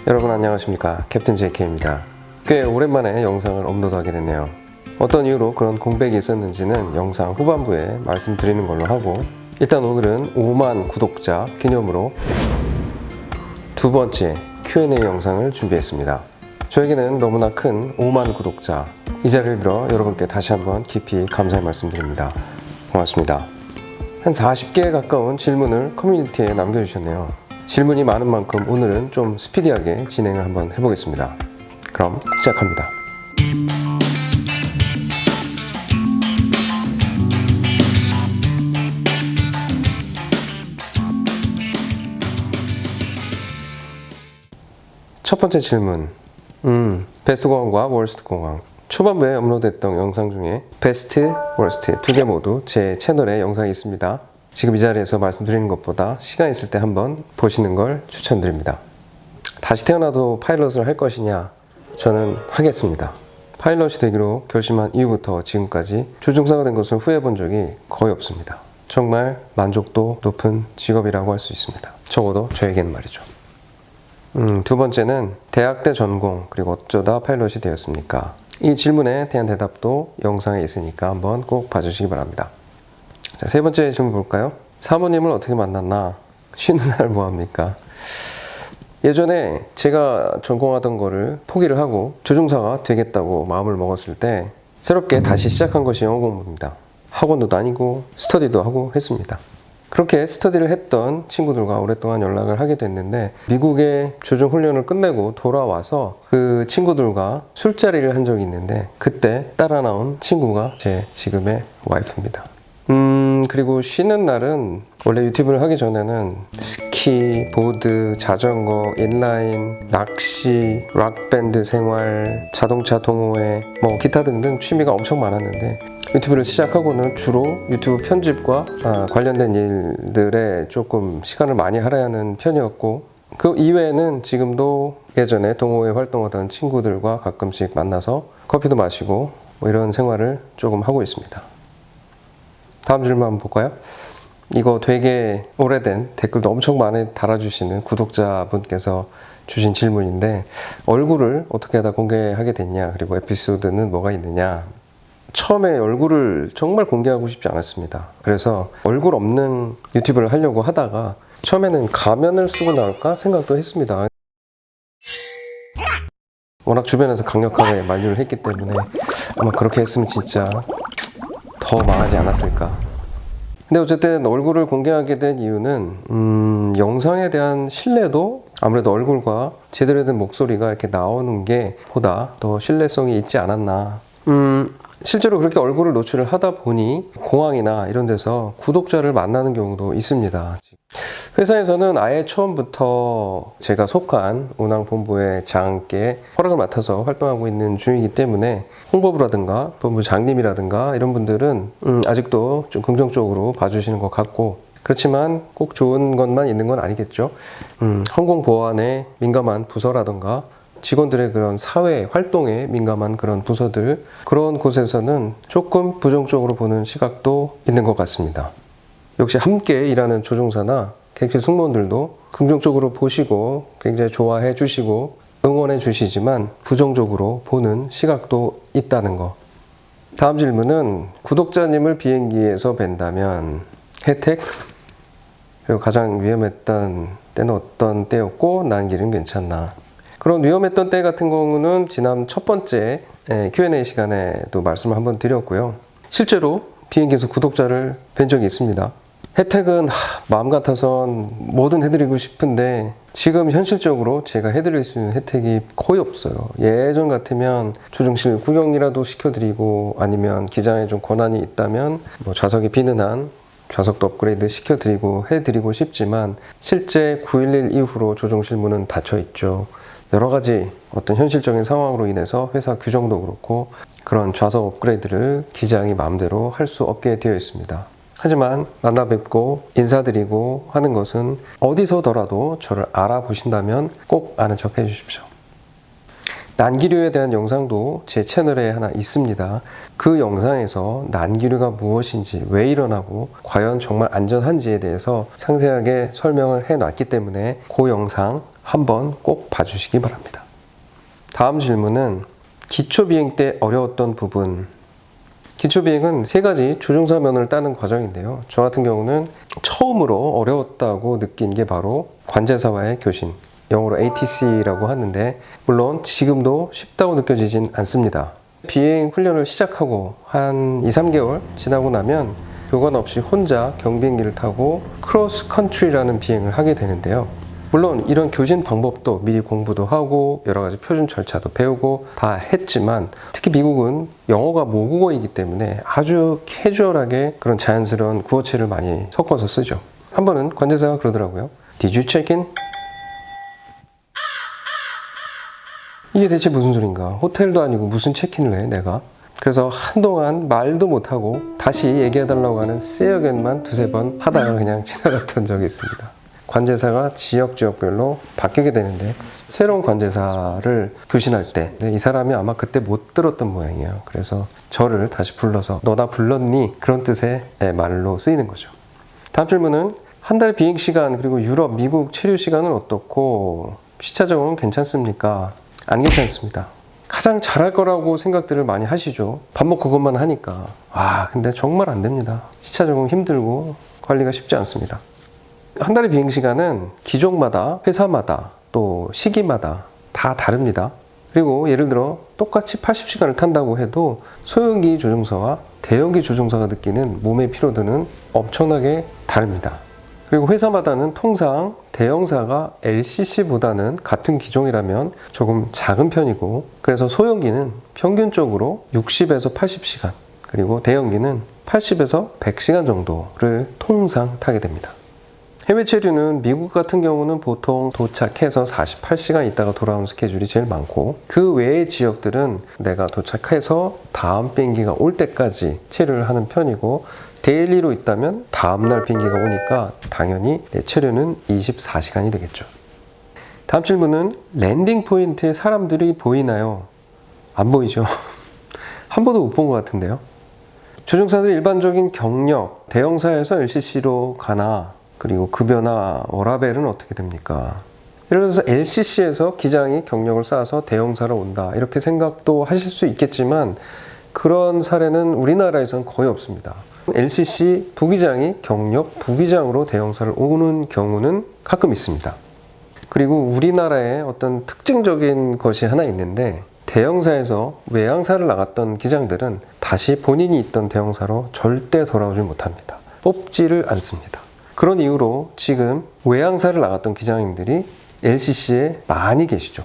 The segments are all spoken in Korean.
여러분 안녕하십니까, 캡틴 JK입니다. 꽤 오랜만에 영상을 업로드하게 됐네요. 어떤 이유로 그런 공백이 있었는지는 영상 후반부에 말씀드리는 걸로 하고, 일단 오늘은 5만 구독자 기념으로 두 번째 Q&A 영상을 준비했습니다. 저에게는 너무나 큰 5만 구독자, 이 자리를 빌어 여러분께 다시 한번 깊이 감사의 말씀드립니다. 고맙습니다. 한 40개에 가까운 질문을 커뮤니티에 남겨주셨네요. 질문이 많은 만큼 오늘은 좀 스피디하게 진행을 한번 해보겠습니다. 그럼 시작합니다. 첫 번째 질문, 베스트 공항과 월스트 공항. 초반부에 업로드했던 영상 중에 베스트, 월스트 두 개 모두 제 채널에 영상이 있습니다. 지금 이 자리에서 말씀드리는 것보다 시간 있을 때 한번 보시는 걸 추천드립니다. 다시 태어나도 파일럿을 할 것이냐? 저는 하겠습니다. 파일럿이 되기로 결심한 이후부터 지금까지 조종사가 된 것을 후회해 본 적이 거의 없습니다. 정말 만족도 높은 직업이라고 할 수 있습니다. 적어도 저에게는 말이죠. 두 번째는 대학 때 전공, 그리고 어쩌다 파일럿이 되었습니까? 이 질문에 대한 대답도 영상에 있으니까 한번 꼭 봐주시기 바랍니다. 자, 세 번째 질문 볼까요? 사모님을 어떻게 만났나? 쉬는 날 뭐합니까? 예전에 제가 전공하던 거를 포기를 하고 조종사가 되겠다고 마음을 먹었을 때 새롭게 다시 시작한 것이 영어 공부입니다. 학원도 다니고 스터디도 하고 했습니다. 그렇게 스터디를 했던 친구들과 오랫동안 연락을 하게 됐는데, 미국의 조종 훈련을 끝내고 돌아와서 그 친구들과 술자리를 한 적이 있는데, 그때 따라 나온 친구가 제 지금의 와이프입니다. 그리고 쉬는 날은 원래 유튜브를 하기 전에는 스키, 보드, 자전거, 인라인, 낚시, 락밴드 생활, 자동차 동호회, 기타 등등 취미가 엄청 많았는데, 유튜브를 시작하고는 주로 유튜브 편집과 관련된 일들에 조금 시간을 많이 할애하는 편이었고, 그 이외에는 지금도 예전에 동호회 활동하던 친구들과 가끔씩 만나서 커피도 마시고 이런 생활을 조금 하고 있습니다. 다음 질문 한번 볼까요? 이거 되게 오래된 댓글도 엄청 많이 달아주시는 구독자분께서 주신 질문인데, 얼굴을 어떻게 하다 공개하게 됐냐, 그리고 에피소드는 뭐가 있느냐. 처음에 얼굴을 정말 공개하고 싶지 않았습니다. 그래서 얼굴 없는 유튜브를 하려고 하다가 처음에는 가면을 쓰고 나올까 생각도 했습니다. 워낙 주변에서 강력하게 만류를 했기 때문에 아마 그렇게 했으면 진짜 더 망하지 않았을까. 근데 어쨌든 얼굴을 공개하게 된 이유는 영상에 대한 신뢰도, 아무래도 얼굴과 제대로 된 목소리가 이렇게 나오는 게 보다 더 신뢰성이 있지 않았나. 실제로 그렇게 얼굴을 노출을 하다 보니 공항이나 이런 데서 구독자를 만나는 경우도 있습니다. 회사에서는 아예 처음부터 제가 속한 운항본부의 장께 허락을 맡아서 활동하고 있는 중이기 때문에 홍보부라든가 본부장님이라든가 이런 분들은 아직도 좀 긍정적으로 봐주시는 것 같고, 그렇지만 꼭 좋은 것만 있는 건 아니겠죠. 항공보안에 민감한 부서라든가 직원들의 그런 사회 활동에 민감한 그런 부서들, 그런 곳에서는 조금 부정적으로 보는 시각도 있는 것 같습니다. 역시 함께 일하는 조종사나 객실 승무원들도 긍정적으로 보시고 굉장히 좋아해 주시고 응원해 주시지만 부정적으로 보는 시각도 있다는 거. 다음 질문은 구독자님을 비행기에서 뵌다면 혜택? 그리고 가장 위험했던 때는 어떤 때였고 난길은 괜찮나? 그런 위험했던 때 같은 경우는 지난 첫 번째 Q&A 시간에도 말씀을 한번 드렸고요. 실제로 비행기에서 구독자를 뵌 적이 있습니다. 혜택은 마음 같아선 뭐든 해드리고 싶은데 지금 현실적으로 제가 해드릴 수 있는 혜택이 거의 없어요. 예전 같으면 조종실 구경이라도 시켜드리고, 아니면 기장에 좀 권한이 있다면 좌석이 비는 한 좌석도 업그레이드 시켜드리고 해드리고 싶지만, 실제 9.11 이후로 조종실 문은 닫혀 있죠. 여러 가지 어떤 현실적인 상황으로 인해서 회사 규정도 그렇고 그런 좌석 업그레이드를 기장이 마음대로 할 수 없게 되어 있습니다. 하지만 만나 뵙고 인사드리고 하는 것은 어디서더라도 저를 알아보신다면 꼭 아는 척 해주십시오. 난기류에 대한 영상도 제 채널에 하나 있습니다. 그 영상에서 난기류가 무엇인지, 왜 일어나고 과연 정말 안전한지에 대해서 상세하게 설명을 해놨기 때문에 그 영상 한번 꼭 봐주시기 바랍니다. 다음 질문은 기초비행 때 어려웠던 부분. 기초비행은 3가지 조종사면허를 따는 과정인데요. 저 같은 경우는 처음으로 어려웠다고 느낀 게 바로 관제사와의 교신, 영어로 ATC라고 하는데, 물론 지금도 쉽다고 느껴지진 않습니다. 비행 훈련을 시작하고 한 2-3개월 지나고 나면 교관 없이 혼자 경비행기를 타고 크로스 컨트리라는 비행을 하게 되는데요. 물론 이런 교신 방법도 미리 공부도 하고 여러 가지 표준 절차도 배우고 다 했지만, 특히 미국은 영어가 모국어이기 때문에 아주 캐주얼하게 그런 자연스러운 구어체를 많이 섞어서 쓰죠. 한 번은 관제사가 그러더라고요. Did you check in? 이게 대체 무슨 소린가? 호텔도 아니고 무슨 체크인을 해 내가? 그래서 한동안 말도 못하고 다시 얘기해달라고 하는 say again만 2-3번 하다가 그냥 지나갔던 적이 있습니다. 관제사가 지역별로 바뀌게 되는데, 새로운 관제사를 교신할 때 이 사람이 아마 그때 못 들었던 모양이에요. 그래서 저를 다시 불러서 너 나 불렀니? 그런 뜻의 말로 쓰이는 거죠. 다음 질문은 한 달 비행시간 그리고 유럽, 미국 체류시간은 어떻고 시차 적응은 괜찮습니까? 안 괜찮습니다. 가장 잘할 거라고 생각들을 많이 하시죠. 밥 먹고 그것만 하니까. 근데 정말 안 됩니다. 시차 적응 힘들고 관리가 쉽지 않습니다. 한 달의 비행시간은 기종마다, 회사마다, 또 시기마다 다 다릅니다. 그리고 예를 들어 똑같이 80시간을 탄다고 해도 소형기 조종사와 대형기 조종사가 느끼는 몸의 피로도는 엄청나게 다릅니다. 그리고 회사마다는 통상 대형사가 LCC보다는 같은 기종이라면 조금 작은 편이고, 그래서 소형기는 평균적으로 60에서 80시간, 그리고 대형기는 80에서 100시간 정도를 통상 타게 됩니다. 해외 체류는 미국 같은 경우는 보통 도착해서 48시간 있다가 돌아오는 스케줄이 제일 많고, 그 외의 지역들은 내가 도착해서 다음 비행기가 올 때까지 체류를 하는 편이고, 데일리로 있다면 다음날 비행기가 오니까 당연히 내 체류는 24시간이 되겠죠. 다음 질문은 랜딩 포인트에 사람들이 보이나요? 안 보이죠. 한 번도 못 본 것 같은데요. 조종사들이 일반적인 경력, 대형사에서 LCC로 가나, 그리고 급여나 워라밸은 어떻게 됩니까? 예를 들어서 LCC에서 기장이 경력을 쌓아서 대형사로 온다, 이렇게 생각도 하실 수 있겠지만 그런 사례는 우리나라에서는 거의 없습니다. LCC 부기장이 경력 부기장으로 대형사를 오는 경우는 가끔 있습니다. 그리고 우리나라의 어떤 특징적인 것이 하나 있는데, 대형사에서 외항사를 나갔던 기장들은 다시 본인이 있던 대형사로 절대 돌아오지 못합니다. 뽑지를 않습니다. 그런 이유로 지금 외항사를 나갔던 기장님들이 LCC에 많이 계시죠.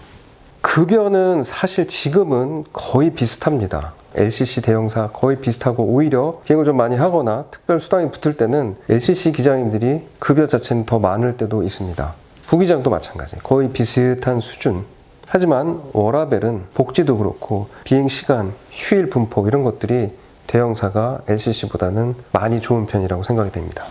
급여는 사실 지금은 거의 비슷합니다. LCC 대형사 거의 비슷하고, 오히려 비행을 좀 많이 하거나 특별 수당이 붙을 때는 LCC 기장님들이 급여 자체는 더 많을 때도 있습니다. 부기장도 마찬가지, 거의 비슷한 수준. 하지만 워라밸은 복지도 그렇고 비행시간, 휴일 분포 이런 것들이 대형사가 LCC보다는 많이 좋은 편이라고 생각이 됩니다.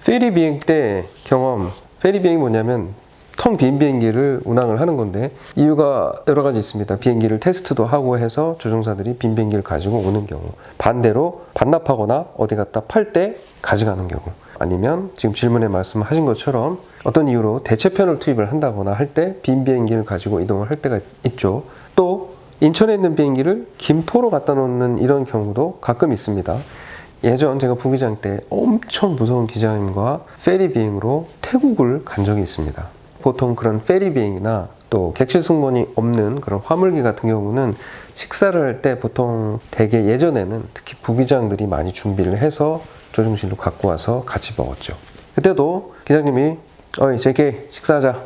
페리 비행 때 경험, 페리 비행이 뭐냐면 텅 빈 비행기를 운항을 하는 건데, 이유가 여러 가지 있습니다. 비행기를 테스트도 하고 해서 조종사들이 빈 비행기를 가지고 오는 경우, 반대로 반납하거나 어디 갖다 팔 때 가져가는 경우, 아니면 지금 질문에 말씀하신 것처럼 어떤 이유로 대체편을 투입을 한다거나 할 때 빈 비행기를 가지고 이동을 할 때가 있죠. 또 인천에 있는 비행기를 김포로 갖다 놓는 이런 경우도 가끔 있습니다. 예전 제가 부기장 때 엄청 무서운 기장님과 페리 비행으로 태국을 간 적이 있습니다. 보통 그런 페리 비행이나 또 객실 승무원이 없는 그런 화물기 같은 경우는 식사를 할 때 보통 되게 예전에는 특히 부기장들이 많이 준비를 해서 조종실로 갖고 와서 같이 먹었죠. 그때도 기장님이 어이 JK 식사하자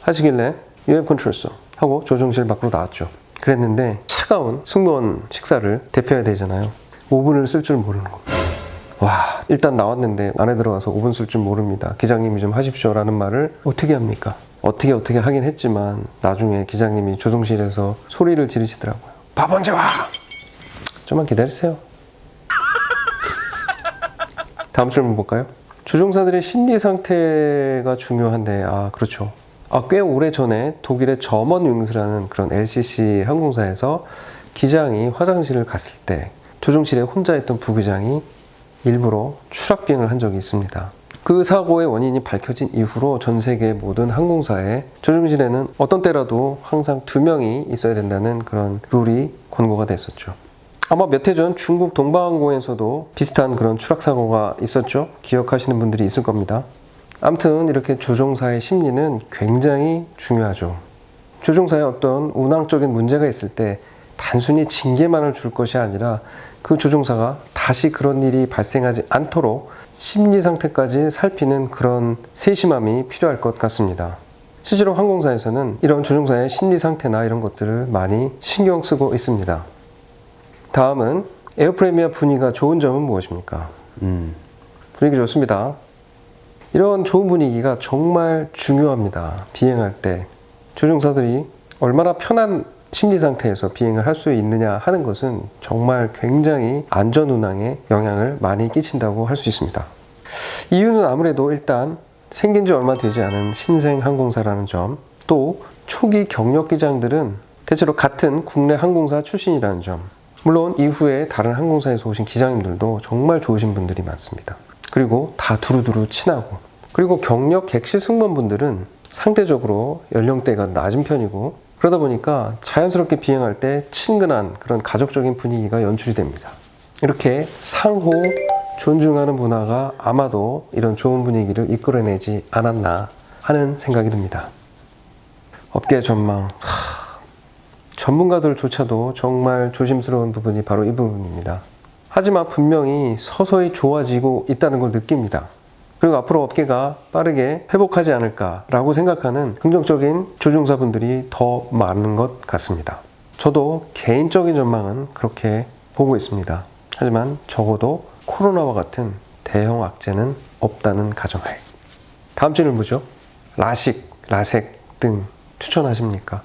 하시길래 You have control sir 하고 조종실 밖으로 나왔죠. 그랬는데 차가운 승무원 식사를 대표해야 되잖아요. 오븐을 쓸 줄 모르는 겁니다. 와, 일단 나왔는데 안에 들어가서 오븐 쓸 줄 모릅니다. 기장님이 좀 하십시오 라는 말을 어떻게 합니까? 어떻게 하긴 했지만 나중에 기장님이 조종실에서 소리를 지르시더라고요. 밥 언제 와? 좀만 기다리세요. 다음 질문 볼까요? 조종사들의 심리 상태가 중요한데, 그렇죠. 꽤 오래 전에 독일의 저먼윙스라는 그런 LCC 항공사에서 기장이 화장실을 갔을 때 조종실에 혼자 있던 부기장이 일부러 추락 비행을 한 적이 있습니다. 그 사고의 원인이 밝혀진 이후로 전 세계 모든 항공사에 조종실에는 어떤 때라도 항상 2명이 있어야 된다는 그런 룰이 권고가 됐었죠. 아마 몇 해 전 중국 동방항공에서도 비슷한 그런 추락사고가 있었죠. 기억하시는 분들이 있을 겁니다. 아무튼 이렇게 조종사의 심리는 굉장히 중요하죠. 조종사의 어떤 운항적인 문제가 있을 때 단순히 징계만을 줄 것이 아니라 그 조종사가 다시 그런 일이 발생하지 않도록 심리 상태까지 살피는 그런 세심함이 필요할 것 같습니다. 실제로 항공사에서는 이런 조종사의 심리 상태나 이런 것들을 많이 신경 쓰고 있습니다. 다음은 에어프레미아 분위기가 좋은 점은 무엇입니까? 분위기 좋습니다. 이런 좋은 분위기가 정말 중요합니다. 비행할 때 조종사들이 얼마나 편한 심리 상태에서 비행을 할 수 있느냐 하는 것은 정말 굉장히 안전운항에 영향을 많이 끼친다고 할 수 있습니다. 이유는 아무래도 일단 생긴 지 얼마 되지 않은 신생 항공사라는 점, 또 초기 경력 기장들은 대체로 같은 국내 항공사 출신이라는 점, 물론 이후에 다른 항공사에서 오신 기장님들도 정말 좋으신 분들이 많습니다. 그리고 다 두루두루 친하고, 그리고 경력 객실 승무원분들은 상대적으로 연령대가 낮은 편이고, 그러다 보니까 자연스럽게 비행할 때 친근한 그런 가족적인 분위기가 연출이 됩니다. 이렇게 상호 존중하는 문화가 아마도 이런 좋은 분위기를 이끌어내지 않았나 하는 생각이 듭니다. 업계 전망. 전문가들조차도 정말 조심스러운 부분이 바로 이 부분입니다. 하지만 분명히 서서히 좋아지고 있다는 걸 느낍니다. 그리고 앞으로 업계가 빠르게 회복하지 않을까라고 생각하는 긍정적인 조종사분들이 더 많은 것 같습니다. 저도 개인적인 전망은 그렇게 보고 있습니다. 하지만 적어도 코로나와 같은 대형 악재는 없다는 가정하에. 다음 질문 보죠. 라식, 라섹 등 추천하십니까?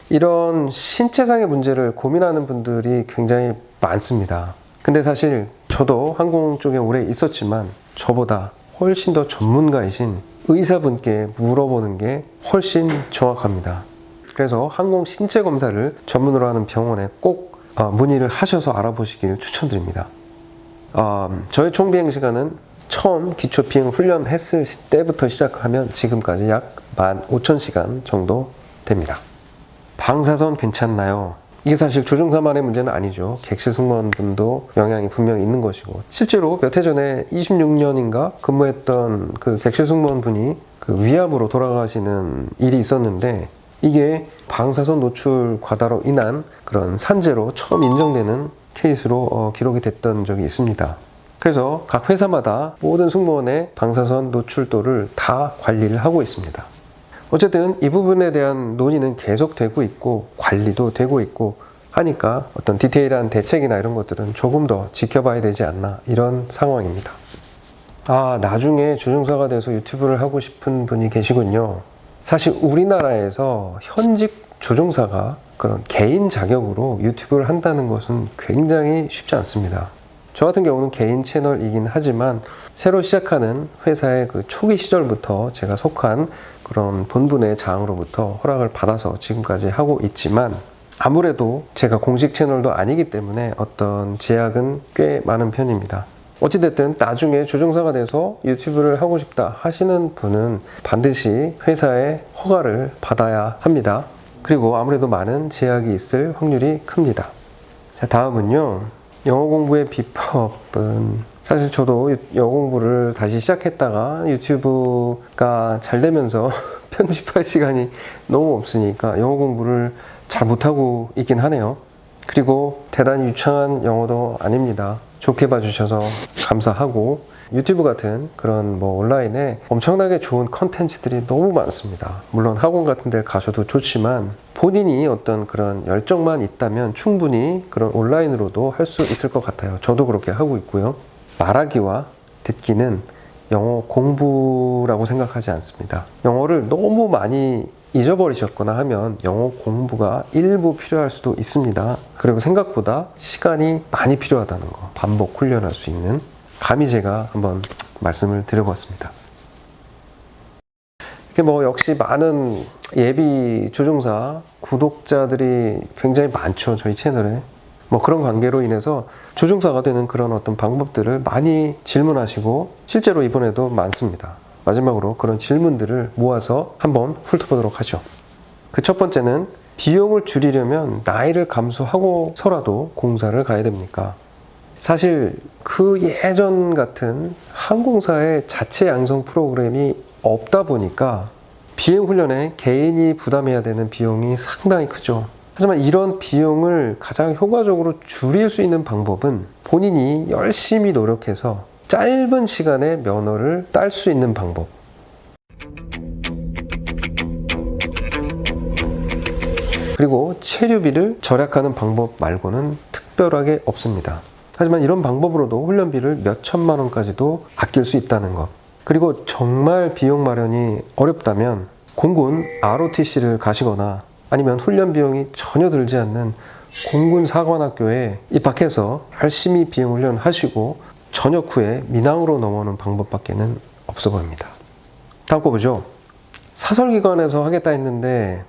이런 신체상의 문제를 고민하는 분들이 굉장히 많습니다. 근데 사실 저도 항공 쪽에 오래 있었지만 저보다 훨씬 더 전문가이신 의사분께 물어보는 게 훨씬 정확합니다. 그래서 항공 신체 검사를 전문으로 하는 병원에 꼭 문의를 하셔서 알아보시길 추천드립니다. 저의 총 비행 시간은 처음 기초 비행 훈련 했을 때부터 시작하면 지금까지 약 15,000시간 정도 됩니다. 방사선 괜찮나요? 이게 사실 조종사만의 문제는 아니죠. 객실 승무원분도 영향이 분명히 있는 것이고, 실제로 몇 해 전에 26년인가 근무했던 그 객실 승무원분이 그 위암으로 돌아가시는 일이 있었는데, 이게 방사선 노출 과다로 인한 그런 산재로 처음 인정되는 케이스로 기록이 됐던 적이 있습니다. 그래서 각 회사마다 모든 승무원의 방사선 노출도를 다 관리를 하고 있습니다. 어쨌든 이 부분에 대한 논의는 계속되고 있고 관리도 되고 있고 하니까 어떤 디테일한 대책이나 이런 것들은 조금 더 지켜봐야 되지 않나, 이런 상황입니다. 나중에 조종사가 돼서 유튜브를 하고 싶은 분이 계시군요. 사실 우리나라에서 현직 조종사가 그런 개인 자격으로 유튜브를 한다는 것은 굉장히 쉽지 않습니다. 저 같은 경우는 개인 채널이긴 하지만 새로 시작하는 회사의 그 초기 시절부터 제가 속한 그런 본분의 장으로부터 허락을 받아서 지금까지 하고 있지만, 아무래도 제가 공식 채널도 아니기 때문에 어떤 제약은 꽤 많은 편입니다. 어찌됐든 나중에 조종사가 돼서 유튜브를 하고 싶다 하시는 분은 반드시 회사의 허가를 받아야 합니다. 그리고 아무래도 많은 제약이 있을 확률이 큽니다. 자, 다음은요. 영어 공부의 비법은, 사실 저도 영어 공부를 다시 시작했다가 유튜브가 잘 되면서 편집할 시간이 너무 없으니까 영어 공부를 잘 못하고 있긴 하네요. 그리고 대단히 유창한 영어도 아닙니다. 좋게 봐주셔서 감사하고, 유튜브 같은 그런 온라인에 엄청나게 좋은 컨텐츠들이 너무 많습니다. 물론 학원 같은 데 가셔도 좋지만 본인이 어떤 그런 열정만 있다면 충분히 그런 온라인으로도 할 수 있을 것 같아요. 저도 그렇게 하고 있고요. 말하기와 듣기는 영어 공부라고 생각하지 않습니다. 영어를 너무 많이 잊어버리셨거나 하면 영어 공부가 일부 필요할 수도 있습니다. 그리고 생각보다 시간이 많이 필요하다는 거, 반복 훈련할 수 있는, 감히 제가 한번 말씀을 드려봤습니다. 이렇게 역시 많은 예비 조종사 구독자들이 굉장히 많죠, 저희 채널에. 뭐 그런 관계로 인해서 조종사가 되는 그런 어떤 방법들을 많이 질문하시고 실제로 이번에도 많습니다. 마지막으로 그런 질문들을 모아서 한번 훑어보도록 하죠. 그 첫 번째는 비용을 줄이려면 나이를 감수하고서라도 공사를 가야 됩니까? 사실 그 예전 같은 항공사의 자체 양성 프로그램이 없다 보니까 비행훈련에 개인이 부담해야 되는 비용이 상당히 크죠. 하지만 이런 비용을 가장 효과적으로 줄일 수 있는 방법은 본인이 열심히 노력해서 짧은 시간에 면허를 딸 수 있는 방법. 그리고 체류비를 절약하는 방법 말고는 특별하게 없습니다. 하지만 이런 방법으로도 훈련비를 몇 천만 원까지도 아낄 수 있다는 것. 그리고 정말 비용 마련이 어렵다면 공군 ROTC를 가시거나 아니면 훈련 비용이 전혀 들지 않는 공군 사관학교에 입학해서 열심히 비행 훈련 하시고 전역 후에 민항으로 넘어오는 방법밖에는 없어 보입니다. 다음 거 보죠. 사설기관에서 하겠다 했는데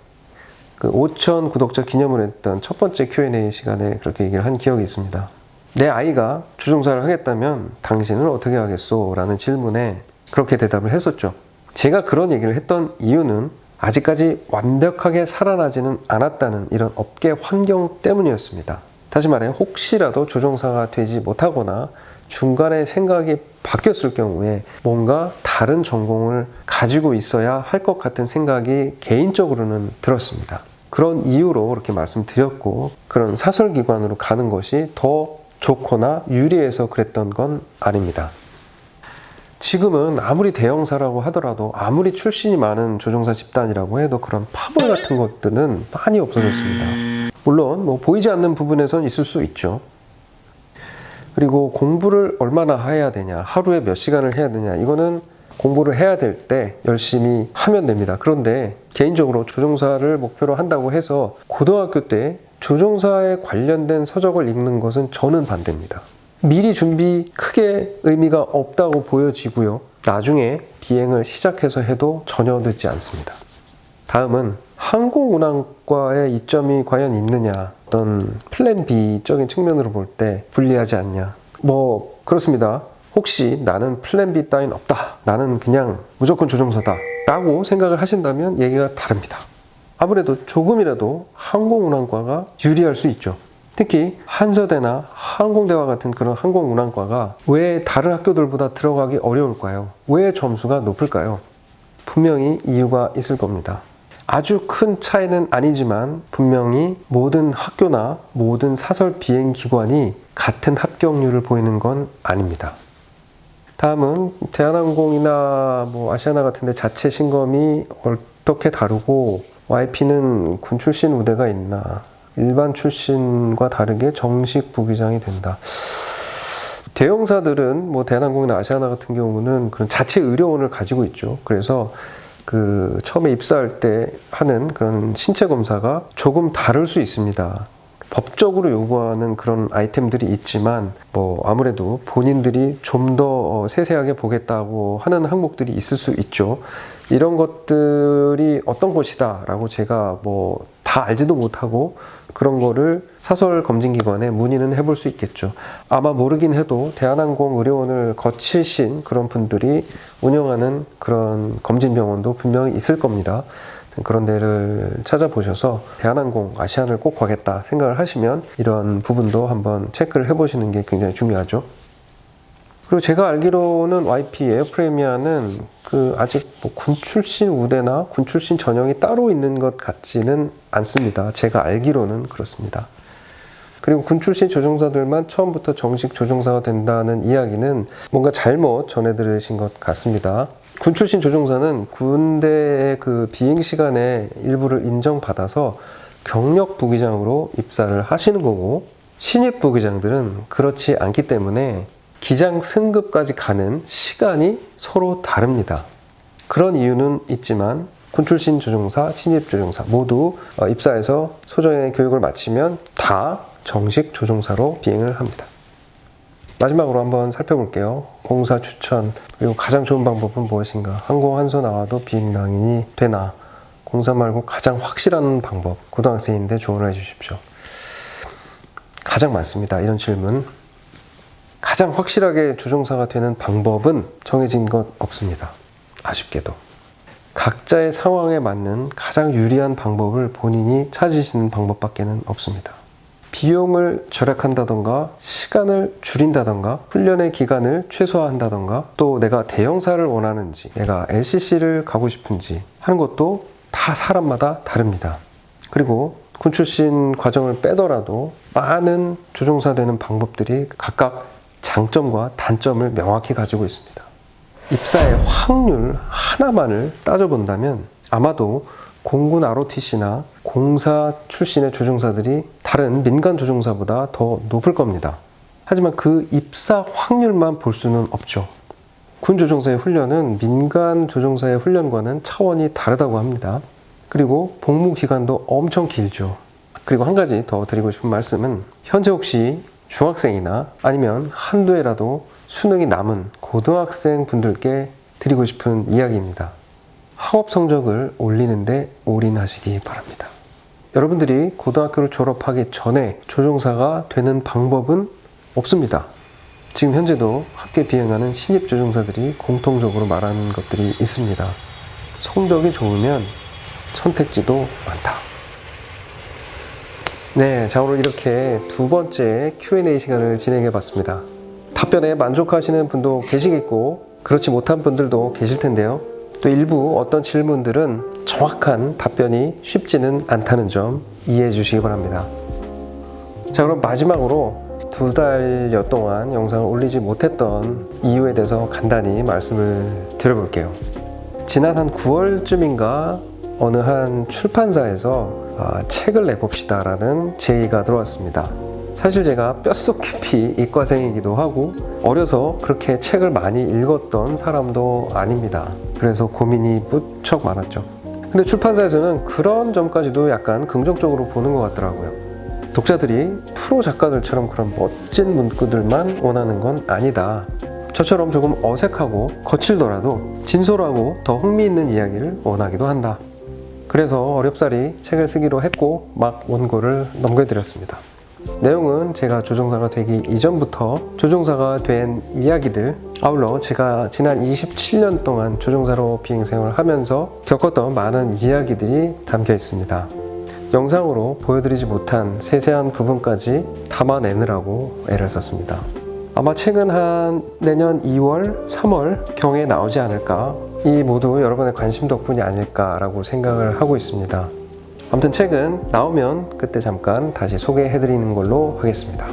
그 5,000 구독자 기념을 했던 첫 번째 Q&A 시간에 그렇게 얘기를 한 기억이 있습니다. 내 아이가 조종사를 하겠다면 당신은 어떻게 하겠소? 라는 질문에 그렇게 대답을 했었죠. 제가 그런 얘기를 했던 이유는 아직까지 완벽하게 살아나지는 않았다는 이런 업계 환경 때문이었습니다. 다시 말해 혹시라도 조종사가 되지 못하거나 중간에 생각이 바뀌었을 경우에 뭔가 다른 전공을 가지고 있어야 할 것 같은 생각이 개인적으로는 들었습니다. 그런 이유로 그렇게 말씀드렸고 그런 사설기관으로 가는 것이 더 좋거나 유리해서 그랬던 건 아닙니다. 지금은 아무리 대형사라고 하더라도 아무리 출신이 많은 조종사 집단이라고 해도 그런 파벌 같은 것들은 많이 없어졌습니다. 물론 뭐 보이지 않는 부분에선 있을 수 있죠. 그리고 공부를 얼마나 해야 되냐, 하루에 몇 시간을 해야 되냐, 이거는 공부를 해야 될 때 열심히 하면 됩니다. 그런데 개인적으로 조종사를 목표로 한다고 해서 고등학교 때 조종사에 관련된 서적을 읽는 것은 저는 반대입니다. 미리 준비 크게 의미가 없다고 보여지고요. 나중에 비행을 시작해서 해도 전혀 늦지 않습니다. 다음은 항공운항과의 이점이 과연 있느냐, 어떤 플랜 B적인 측면으로 볼 때 불리하지 않냐. 뭐 그렇습니다. 혹시 나는 플랜 B 따윈 없다, 나는 그냥 무조건 조종사다 라고 생각을 하신다면 얘기가 다릅니다. 아무래도 조금이라도 항공운항과가 유리할 수 있죠. 특히 한서대나 항공대와 같은 그런 항공운항과가 왜 다른 학교들보다 들어가기 어려울까요? 왜 점수가 높을까요? 분명히 이유가 있을 겁니다. 아주 큰 차이는 아니지만 분명히 모든 학교나 모든 사설 비행기관이 같은 합격률을 보이는 건 아닙니다. 다음은 대한항공이나 뭐 아시아나 같은 데 자체 신검이 어떻게 다르고 YP는 군 출신 우대가 있나, 일반 출신과 다르게 정식 부기장이 된다. 대형사들은 뭐 대한항공이나 아시아나 같은 경우는 그런 자체 의료원을 가지고 있죠. 그래서 그 처음에 입사할 때 하는 그런 신체 검사가 조금 다를 수 있습니다. 법적으로 요구하는 그런 아이템들이 있지만 뭐 아무래도 본인들이 좀 더 세세하게 보겠다고 하는 항목들이 있을 수 있죠. 이런 것들이 어떤 것이다 라고 제가 뭐 다 알지도 못하고 그런 거를 사설 검진기관에 문의는 해볼 수 있겠죠. 아마 모르긴 해도 대한항공 의료원을 거치신 그런 분들이 운영하는 그런 검진병원도 분명히 있을 겁니다. 그런 데를 찾아보셔서 대한항공, 아시아나를 꼭 가겠다 생각을 하시면 이런 부분도 한번 체크를 해보시는 게 굉장히 중요하죠. 그리고 제가 알기로는 YP 에어프레미아는 그 아직 뭐 군 출신 우대나 군 출신 전형이 따로 있는 것 같지는 않습니다. 제가 알기로는 그렇습니다. 그리고 군 출신 조종사들만 처음부터 정식 조종사가 된다는 이야기는 뭔가 잘못 전해 들으신 것 같습니다. 군 출신 조종사는 군대의 그 비행 시간의 일부를 인정받아서 경력 부기장으로 입사를 하시는 거고, 신입 부기장들은 그렇지 않기 때문에 기장 승급까지 가는 시간이 서로 다릅니다. 그런 이유는 있지만 군 출신 조종사, 신입 조종사 모두 입사해서 소정의 교육을 마치면 다 정식 조종사로 비행을 합니다. 마지막으로 한번 살펴볼게요. 공사 추천, 그리고 가장 좋은 방법은 무엇인가? 항공 한소 나와도 비행낭인이 되나? 공사 말고 가장 확실한 방법, 고등학생인데 조언을 해주십시오. 가장 많습니다. 이런 질문. 가장 확실하게 조종사가 되는 방법은 정해진 것 없습니다. 아쉽게도. 각자의 상황에 맞는 가장 유리한 방법을 본인이 찾으시는 방법밖에는 없습니다. 비용을 절약한다던가 시간을 줄인다던가 훈련의 기간을 최소화한다던가 또 내가 대형사를 원하는지 내가 LCC를 가고 싶은지 하는 것도 다 사람마다 다릅니다. 그리고 군 출신 과정을 빼더라도 많은 조종사 되는 방법들이 각각 장점과 단점을 명확히 가지고 있습니다. 입사의 확률 하나만을 따져본다면 아마도 공군 ROTC나 공사 출신의 조종사들이 다른 민간 조종사보다 더 높을 겁니다. 하지만 그 입사 확률만 볼 수는 없죠. 군 조종사의 훈련은 민간 조종사의 훈련과는 차원이 다르다고 합니다. 그리고 복무 기간도 엄청 길죠. 그리고 한 가지 더 드리고 싶은 말씀은 현재 혹시 중학생이나 아니면 한두 해라도 수능이 남은 고등학생 분들께 드리고 싶은 이야기입니다. 학업 성적을 올리는데 올인하시기 바랍니다. 여러분들이 고등학교를 졸업하기 전에 조종사가 되는 방법은 없습니다. 지금 현재도 학계 비행하는 신입 조종사들이 공통적으로 말하는 것들이 있습니다. 성적이 좋으면 선택지도 많다. 네, 자 오늘 이렇게 두 번째 Q&A 시간을 진행해 봤습니다. 답변에 만족하시는 분도 계시겠고 그렇지 못한 분들도 계실 텐데요. 또 일부 어떤 질문들은 정확한 답변이 쉽지는 않다는 점 이해해 주시기 바랍니다. 자 그럼 마지막으로 2달여 동안 영상을 올리지 못했던 이유에 대해서 간단히 말씀을 드려볼게요. 지난 한 9월쯤인가 어느 한 출판사에서 책을 내봅시다 라는 제의가 들어왔습니다. 사실 제가 뼛속 깊이 이과생이기도 하고 어려서 그렇게 책을 많이 읽었던 사람도 아닙니다. 그래서 고민이 무척 많았죠. 근데 출판사에서는 그런 점까지도 약간 긍정적으로 보는 것 같더라고요. 독자들이 프로 작가들처럼 그런 멋진 문구들만 원하는 건 아니다. 저처럼 조금 어색하고 거칠더라도 진솔하고 더 흥미있는 이야기를 원하기도 한다. 그래서 어렵사리 책을 쓰기로 했고 막 원고를 넘겨드렸습니다. 내용은 제가 조종사가 되기 이전부터 조종사가 된 이야기들, 아울러 제가 지난 27년 동안 조종사로 비행생활을 하면서 겪었던 많은 이야기들이 담겨 있습니다. 영상으로 보여드리지 못한 세세한 부분까지 담아내느라고 애를 썼습니다. 아마 책은 한 내년 2월, 3월 경에 나오지 않을까. 이 모두 여러분의 관심 덕분이 아닐까라고 생각을 하고 있습니다. 아무튼 책은 나오면 그때 잠깐 다시 소개해드리는 걸로 하겠습니다.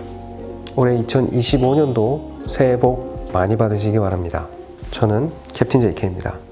올해 2025년도 새해 복 많이 받으시기 바랍니다. 저는 캡틴 JK입니다.